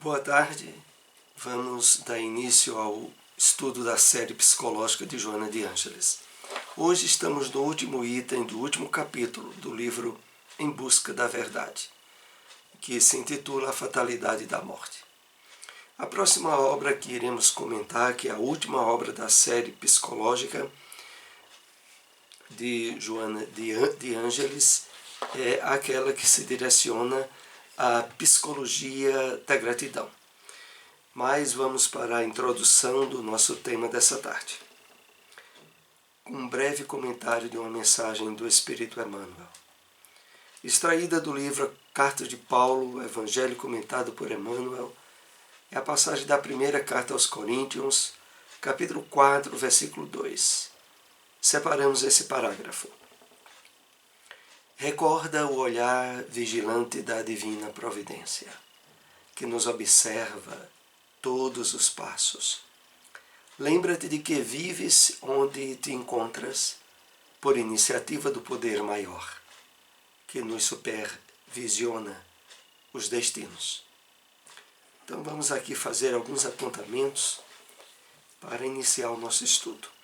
Boa tarde. Vamos dar início ao estudo da série psicológica de Joana de Ângeles. Hoje estamos no último item do último capítulo do livro Em Busca da Verdade, que se intitula A Fatalidade da Morte. A próxima obra que iremos comentar, que é a última obra da série psicológica de Joana de Ângeles, é aquela que se direciona à psicologia da gratidão. Mas vamos para a introdução do nosso tema dessa tarde. Um breve comentário de uma mensagem do Espírito Emmanuel. Extraída do livro Cartas de Paulo, Evangelho comentado por Emmanuel, é a passagem da primeira carta aos Coríntios, capítulo 4, versículo 2. Separamos esse parágrafo. Recorda o olhar vigilante da divina providência, que nos observa todos os passos. Lembra-te de que vives onde te encontras por iniciativa do poder maior, que nos supervisiona os destinos. Então vamos aqui fazer alguns apontamentos para iniciar o nosso estudo.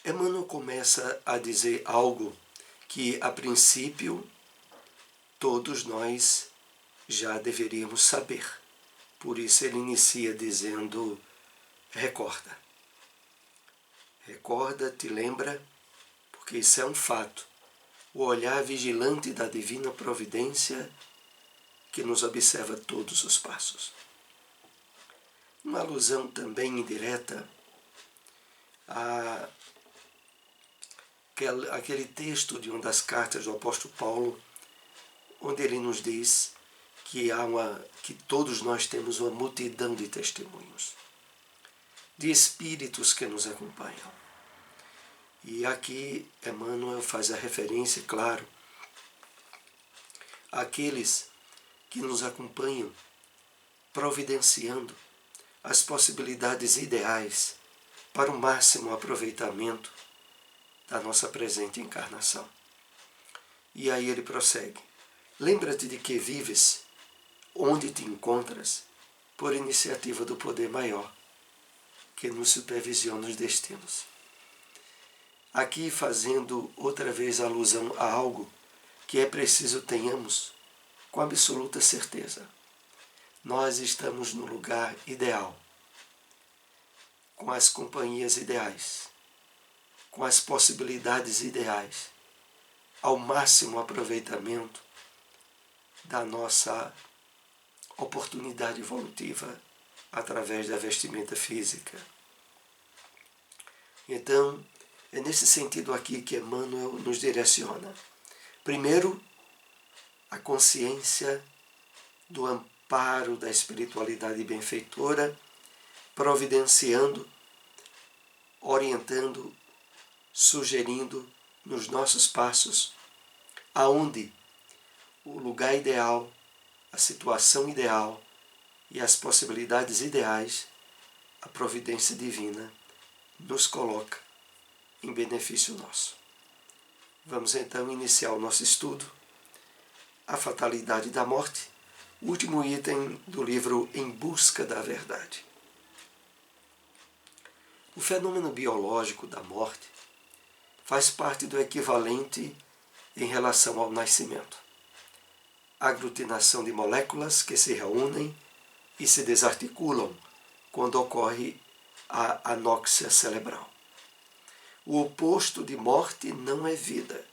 Emmanuel começa a dizer algo que, a princípio, todos nós já deveríamos saber. Por isso ele inicia dizendo, recorda. Recorda, te lembra, porque isso é um fato. O olhar vigilante da divina providência que nos observa todos os passos. Uma alusão também indireta àquele texto de uma das cartas do apóstolo Paulo, onde ele nos diz que todos nós temos uma multidão de testemunhos, de espíritos que nos acompanham. E aqui Emmanuel faz a referência, claro, àqueles que nos acompanham, providenciando as possibilidades ideais para o máximo aproveitamento da nossa presente encarnação. E aí ele prossegue. Lembra-te de que vives onde te encontras por iniciativa do poder maior, que nos supervisiona os destinos. Aqui fazendo outra vez alusão a algo que é preciso tenhamos com absoluta certeza. Nós estamos no lugar ideal, com as companhias ideais, com as possibilidades ideais, ao máximo aproveitamento da nossa oportunidade evolutiva através da vestimenta física. Então, é nesse sentido aqui que Emmanuel nos direciona. Primeiro, a consciência do amparo da espiritualidade benfeitora, providenciando, orientando, sugerindo nos nossos passos aonde o lugar ideal, a situação ideal e as possibilidades ideais, a providência divina nos coloca em benefício nosso. Vamos então iniciar o nosso estudo, A Fatalidade da Morte, último item do livro Em Busca da Verdade. O fenômeno biológico da morte faz parte do equivalente em relação ao nascimento. A aglutinação de moléculas que se reúnem e se desarticulam quando ocorre a anóxia cerebral. O oposto de morte não é vida,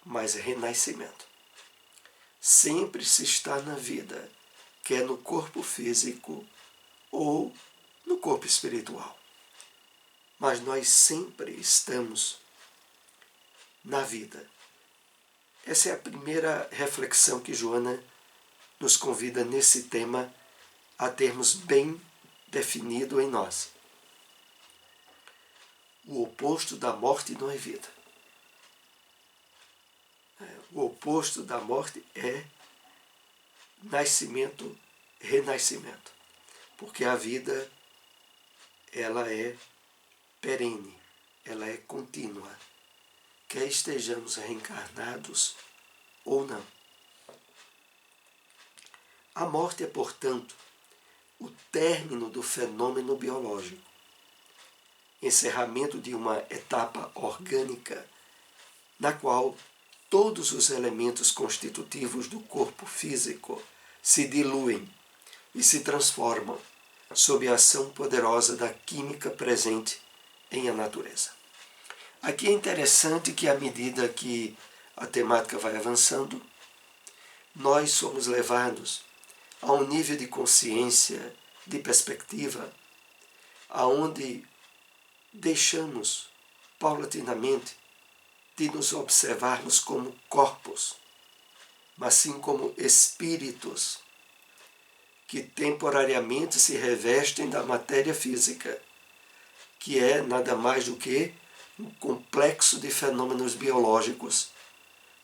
mas renascimento. Sempre se está na vida, quer no corpo físico ou no corpo espiritual. Mas nós sempre estamos na vida. Essa é a primeira reflexão que Joana nos convida nesse tema a termos bem definido em nós. O oposto da morte não é vida. O oposto da morte é nascimento, renascimento. Porque a vida, ela é perene, ela é contínua. Quer estejamos reencarnados ou não. A morte é, portanto, o término do fenômeno biológico, encerramento de uma etapa orgânica na qual todos os elementos constitutivos do corpo físico se diluem e se transformam sob a ação poderosa da química presente em a natureza. Aqui é interessante que, à medida que a temática vai avançando, nós somos levados a um nível de consciência, de perspectiva, aonde deixamos paulatinamente de nos observarmos como corpos, mas sim como espíritos que temporariamente se revestem da matéria física, que é nada mais do que um complexo de fenômenos biológicos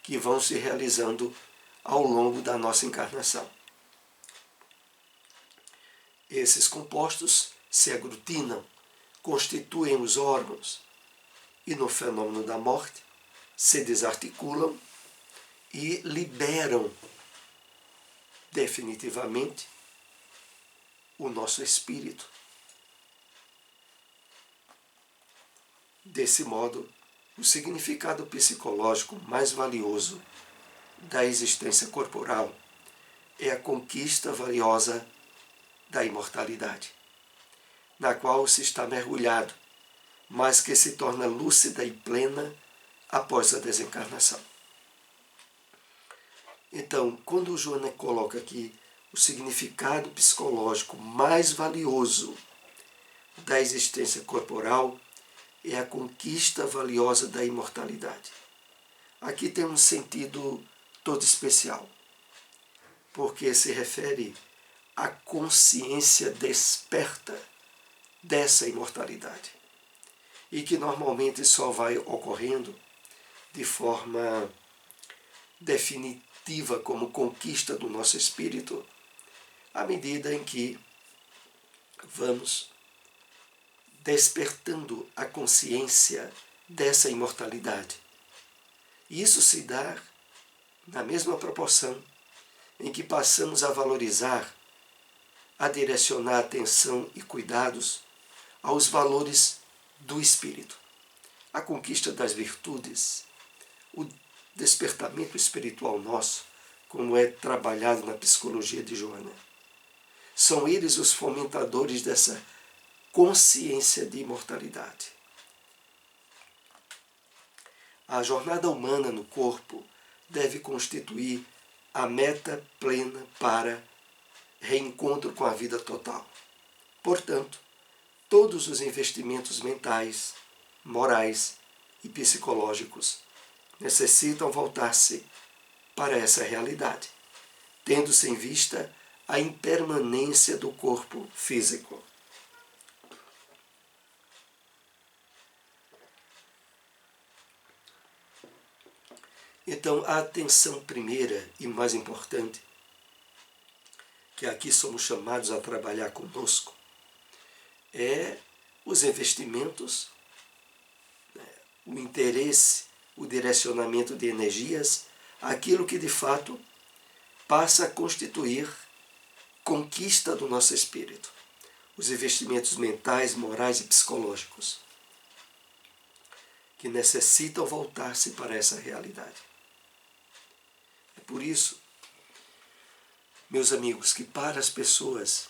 que vão se realizando ao longo da nossa encarnação. Esses compostos se aglutinam, constituem os órgãos e, no fenômeno da morte, se desarticulam e liberam definitivamente o nosso espírito. Desse modo, o significado psicológico mais valioso da existência corporal é a conquista valiosa da imortalidade, na qual se está mergulhado, mas que se torna lúcida e plena após a desencarnação. Então, quando o Joana coloca aqui o significado psicológico mais valioso da existência corporal, é a conquista valiosa da imortalidade. Aqui tem um sentido todo especial, porque se refere à consciência desperta dessa imortalidade, e que normalmente só vai ocorrendo de forma definitiva como conquista do nosso espírito, à medida em que vamos despertando a consciência dessa imortalidade. E isso se dá na mesma proporção em que passamos a valorizar, a direcionar atenção e cuidados aos valores do espírito, a conquista das virtudes, o despertamento espiritual nosso, como é trabalhado na psicologia de Joana. São eles os fomentadores dessa consciência de imortalidade. A jornada humana no corpo deve constituir a meta plena para reencontro com a vida total. Portanto, todos os investimentos mentais, morais e psicológicos necessitam voltar-se para essa realidade, tendo-se em vista a impermanência do corpo físico. Então, a atenção primeira e mais importante, que aqui somos chamados a trabalhar conosco, é os investimentos, o interesse, o direcionamento de energias, aquilo que de fato passa a constituir conquista do nosso espírito. Os investimentos mentais, morais e psicológicos, que necessitam voltar-se para essa realidade. É por isso, meus amigos, que para as pessoas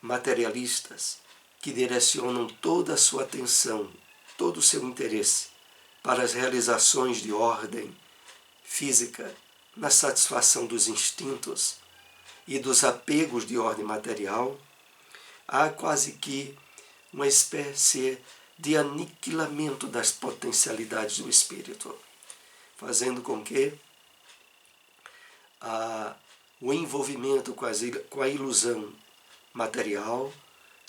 materialistas que direcionam toda a sua atenção, todo o seu interesse para as realizações de ordem física, na satisfação dos instintos e dos apegos de ordem material, há quase que uma espécie de aniquilamento das potencialidades do espírito, fazendo com que o envolvimento com a ilusão material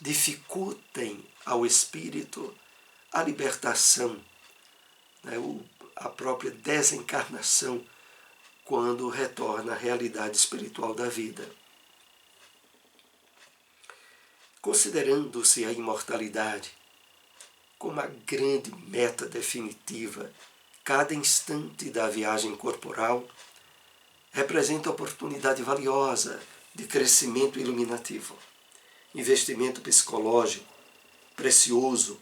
dificultem ao espírito a libertação, a própria desencarnação, quando retorna à realidade espiritual da vida. Considerando-se a imortalidade como a grande meta definitiva, cada instante da viagem corporal representa oportunidade valiosa de crescimento iluminativo, investimento psicológico precioso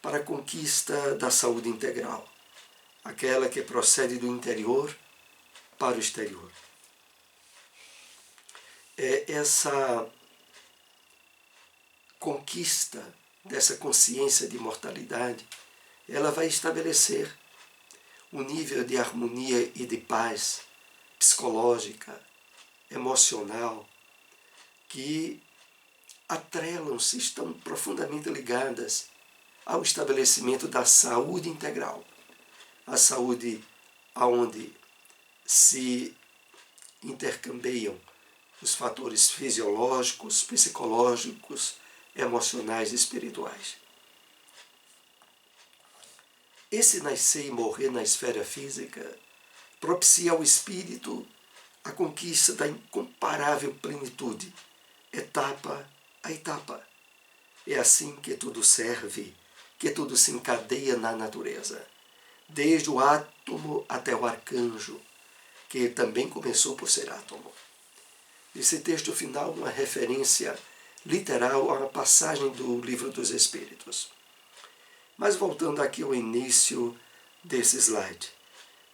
para a conquista da saúde integral, aquela que procede do interior para o exterior. Essa conquista dessa consciência de imortalidade, ela vai estabelecer um nível de harmonia e de paz psicológica, emocional, que atrelam-se, estão profundamente ligadas ao estabelecimento da saúde integral. A saúde onde se intercambiam os fatores fisiológicos, psicológicos, emocionais e espirituais. Esse nascer e morrer na esfera física propicia ao espírito a conquista da incomparável plenitude, etapa a etapa. É assim que tudo serve, que tudo se encadeia na natureza, desde o átomo até o arcanjo, que também começou por ser átomo. Esse texto final é uma referência literal a uma passagem do Livro dos Espíritos. Mas voltando aqui ao início desse slide,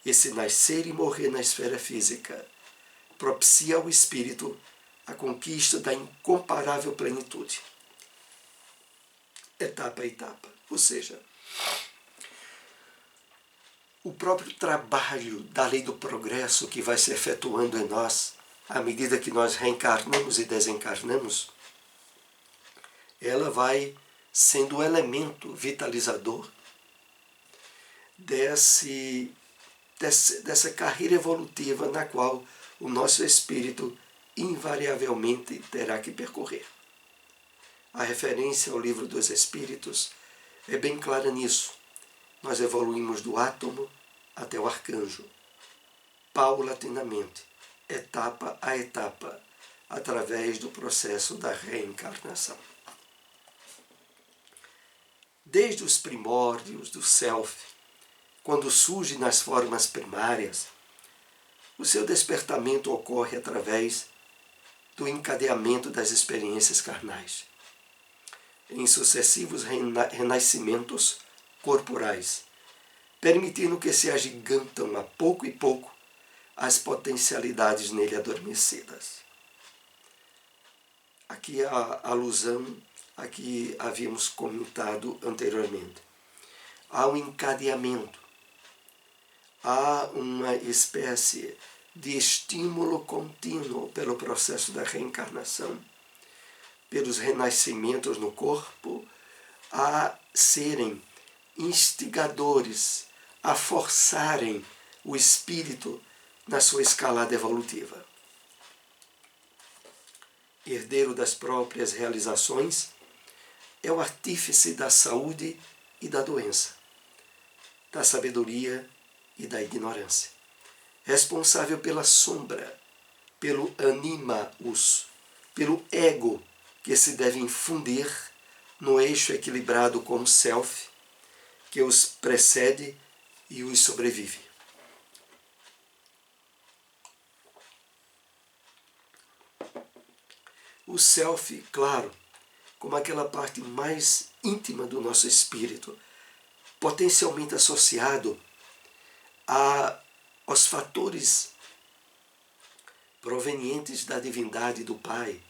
esse nascer e morrer na esfera física propicia ao espírito a conquista da incomparável plenitude, etapa a etapa. Ou seja, o próprio trabalho da lei do progresso que vai se efetuando em nós, à medida que nós reencarnamos e desencarnamos, ela vai sendo o elemento vitalizador dessa carreira evolutiva na qual o nosso espírito invariavelmente terá que percorrer. A referência ao Livro dos Espíritos é bem clara nisso. Nós evoluímos do átomo até o arcanjo, paulatinamente, etapa a etapa, através do processo da reencarnação. Desde os primórdios do Self, quando surge nas formas primárias, o seu despertamento ocorre através do encadeamento das experiências carnais, em sucessivos renascimentos corporais, permitindo que se agigantam a pouco e pouco as potencialidades nele adormecidas. Aqui a alusão a que havíamos comentado anteriormente. Há um encadeamento, há uma espécie de estímulo contínuo pelo processo da reencarnação, pelos renascimentos no corpo, a serem instigadores, a forçarem o espírito na sua escalada evolutiva. Herdeiro das próprias realizações, é o artífice da saúde e da doença, da sabedoria e da ignorância. Responsável pela sombra, pelo anima-os, pelo ego que se deve infundir no eixo equilibrado com o self, que os precede e os sobrevive. O self, claro, como aquela parte mais íntima do nosso espírito, potencialmente associado aos fatores provenientes da divindade do Pai,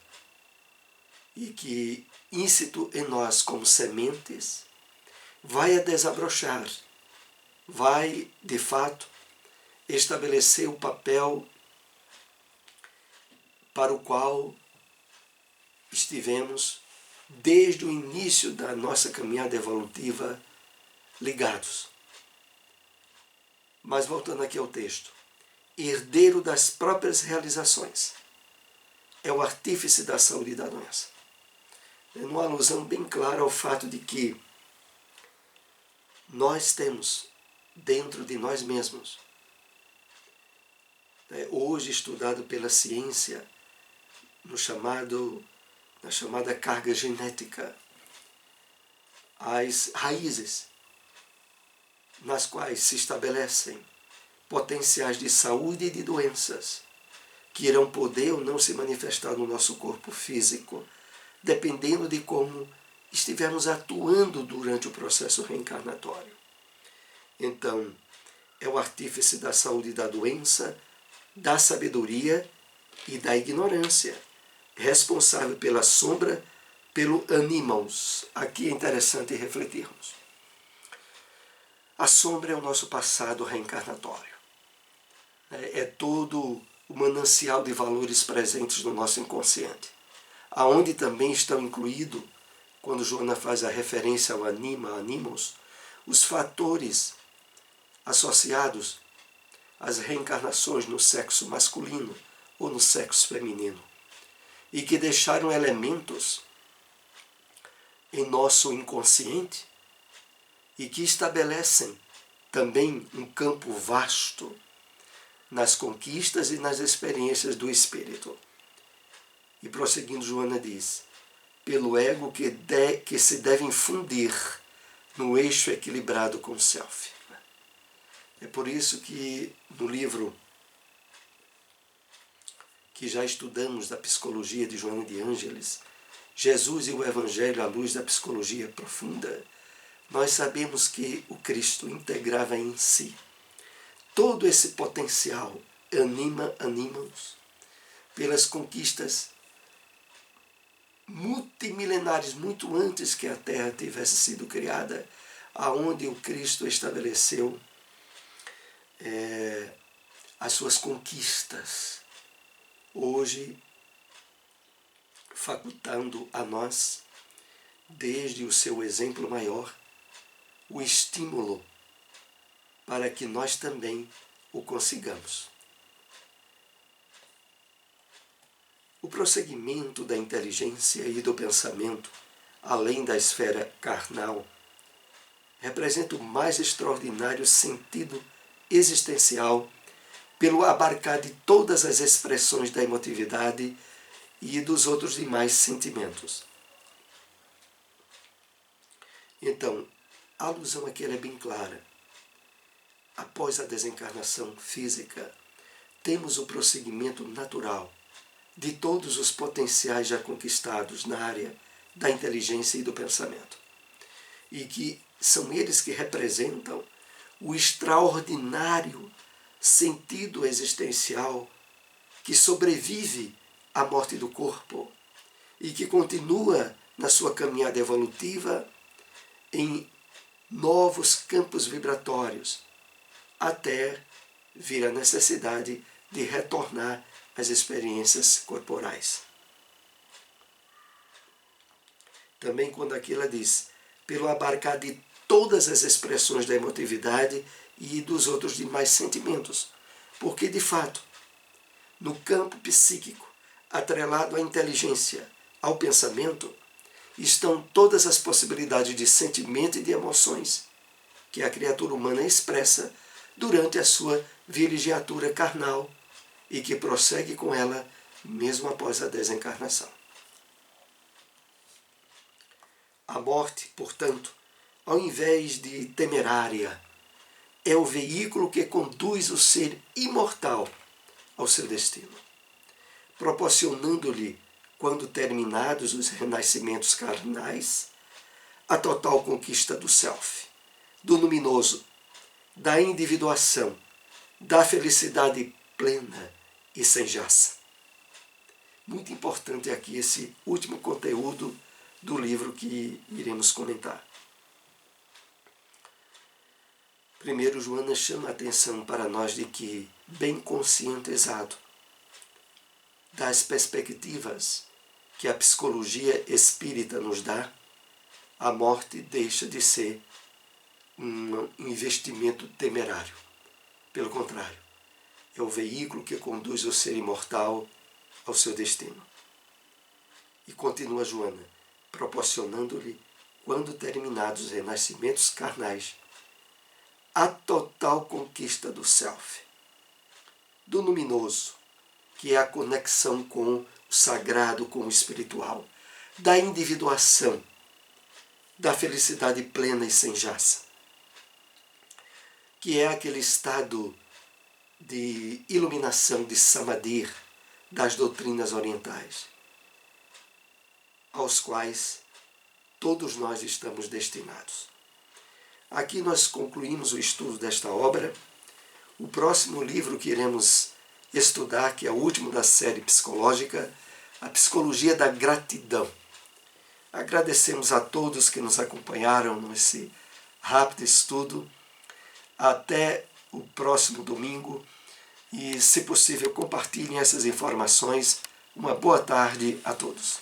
e que, íncito em nós como sementes, vai a desabrochar, vai, de fato, estabelecer o papel para o qual estivemos, desde o início da nossa caminhada evolutiva, ligados. Mas voltando aqui ao texto, herdeiro das próprias realizações, é o artífice da saúde e da doença. É uma alusão bem clara ao fato de que nós temos dentro de nós mesmos, hoje estudado pela ciência, na chamada carga genética, as raízes nas quais se estabelecem potenciais de saúde e de doenças, que irão poder ou não se manifestar no nosso corpo físico, dependendo de como estivermos atuando durante o processo reencarnatório. Então, é o artífice da saúde e da doença, da sabedoria e da ignorância, responsável pela sombra, pelo animals. Aqui é interessante refletirmos. A sombra é o nosso passado reencarnatório. É todo o manancial de valores presentes no nosso inconsciente, aonde também estão incluídos, quando Joana faz a referência ao animals, os fatores associados às reencarnações no sexo masculino ou no sexo feminino, e que deixaram elementos em nosso inconsciente e que estabelecem também um campo vasto nas conquistas e nas experiências do espírito. E prosseguindo, Joana diz, pelo ego que se deve infundir no eixo equilibrado com o self. É por isso que no livro que já estudamos da psicologia de Joana de Ângeles, Jesus e o Evangelho à luz da psicologia profunda, nós sabemos que o Cristo integrava em si todo esse potencial animals pelas conquistas multimilenares, muito antes que a Terra tivesse sido criada, aonde o Cristo estabeleceu as suas conquistas, hoje facultando a nós, desde o seu exemplo maior, o estímulo para que nós também o consigamos. O prosseguimento da inteligência e do pensamento, além da esfera carnal, representa o mais extraordinário sentido existencial pelo abarcar de todas as expressões da emotividade e dos outros demais sentimentos. Então, a alusão aqui é bem clara. Após a desencarnação física, temos o prosseguimento natural de todos os potenciais já conquistados na área da inteligência e do pensamento. E que são eles que representam o extraordinário sentido existencial que sobrevive à morte do corpo e que continua na sua caminhada evolutiva em novos campos vibratórios, até vir a necessidade de retornar às experiências corporais. Também quando aqui ela diz, pelo abarcar de todas as expressões da emotividade e dos outros demais sentimentos, porque de fato, no campo psíquico, atrelado à inteligência, ao pensamento, estão todas as possibilidades de sentimento e de emoções que a criatura humana expressa durante a sua vilegiatura carnal e que prossegue com ela mesmo após a desencarnação. A morte, portanto, ao invés de temerária, é o veículo que conduz o ser imortal ao seu destino, proporcionando-lhe, quando terminados os renascimentos carnais, a total conquista do self, do luminoso, da individuação, da felicidade plena e sem jaça. Muito importante aqui esse último conteúdo do livro que iremos comentar. Primeiro, Joana chama a atenção para nós de que, bem conscientizado das perspectivas que a psicologia espírita nos dá, a morte deixa de ser um investimento temerário. Pelo contrário, é o veículo que conduz o ser imortal ao seu destino. E continua Joana, proporcionando-lhe, quando terminados os renascimentos carnais, a total conquista do self, do luminoso, que é a conexão com o sagrado, com o espiritual, da individuação, da felicidade plena e sem jaça, que é aquele estado de iluminação, de samadhi, das doutrinas orientais, aos quais todos nós estamos destinados. Aqui nós concluímos o estudo desta obra. O próximo livro que iremos estudar, que é o último da série psicológica, a Psicologia da Gratidão. Agradecemos a todos que nos acompanharam nesse rápido estudo. Até o próximo domingo e, se possível, compartilhem essas informações. Uma boa tarde a todos.